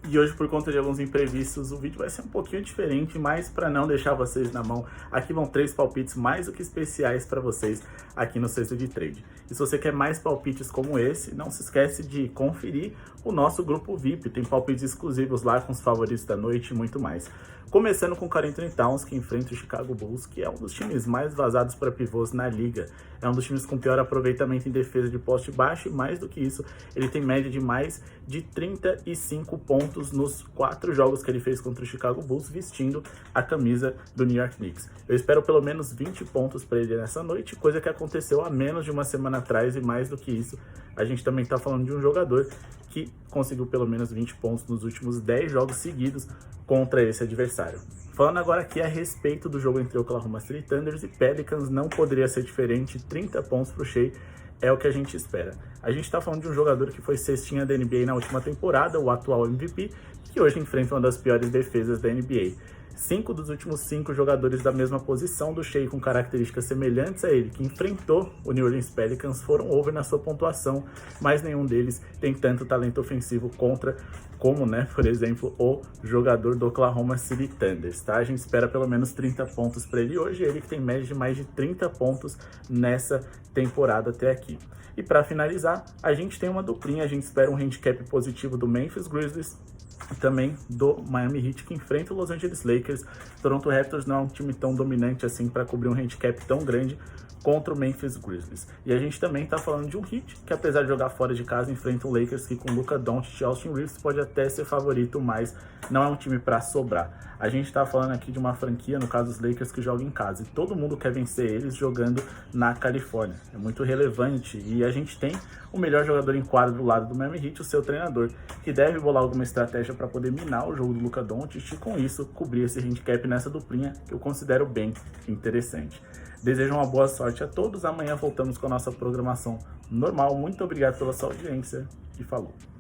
E hoje, por conta de alguns imprevistos, o vídeo vai ser um pouquinho diferente, mas para não deixar vocês na mão, aqui vão 3 palpites mais do que especiais para vocês aqui no Sexta de Trade. E se você quer mais palpites como esse, não se esquece de conferir o nosso grupo VIP, tem palpites exclusivos lá com os favoritos da noite e muito mais. Começando com o Carlton Towns, que enfrenta o Chicago Bulls, que é um dos times mais vazados para pivôs na liga. É um dos times com pior aproveitamento em defesa de poste baixo e, mais do que isso, ele tem média de mais de 35 pontos nos 4 jogos que ele fez contra o Chicago Bulls, vestindo a camisa do New York Knicks. Eu espero pelo menos 20 pontos para ele nessa noite, coisa que aconteceu há menos de uma semana atrás, e mais do que isso, a gente também está falando de um jogador que conseguiu pelo menos 20 pontos nos últimos 10 jogos seguidos contra esse adversário. Falando agora aqui a respeito do jogo entre Oklahoma City Thunders e Pelicans, não poderia ser diferente, 30 pontos para o Shai é o que a gente espera. A gente está falando de um jogador que foi cestinha da NBA na última temporada, o atual MVP, que hoje enfrenta uma das piores defesas da NBA. 5 dos últimos 5 jogadores da mesma posição do Shai com características semelhantes a ele, que enfrentou o New Orleans Pelicans, foram over na sua pontuação, mas nenhum deles tem tanto talento ofensivo como, por exemplo, o jogador do Oklahoma City Thunder, tá? A gente espera pelo menos 30 pontos para ele hoje, ele que tem média de mais de 30 pontos nessa temporada até aqui. E para finalizar, a gente tem uma duplinha, a gente espera um handicap positivo do Memphis Grizzlies, também do Miami Heat, que enfrenta o Los Angeles Lakers. Toronto Raptors não é um time tão dominante assim para cobrir um handicap tão grande contra o Memphis Grizzlies. E a gente também está falando de um Heat, que apesar de jogar fora de casa, enfrenta o Lakers, que com Luka Doncic e Austin Reeves pode até ser favorito, mas não é um time para sobrar. A gente está falando aqui de uma franquia, no caso os Lakers, que joga em casa, e todo mundo quer vencer eles jogando na Califórnia. É muito relevante, e a gente tem o melhor jogador em quadro do lado do Miami Heat, o seu treinador, que deve bolar alguma estratégia para poder minar o jogo do Luka Doncic e com isso cobrir esse handicap nessa duplinha, que eu considero bem interessante. Desejo uma boa sorte a todos. Amanhã voltamos com a nossa programação normal. Muito obrigado pela sua audiência e falou!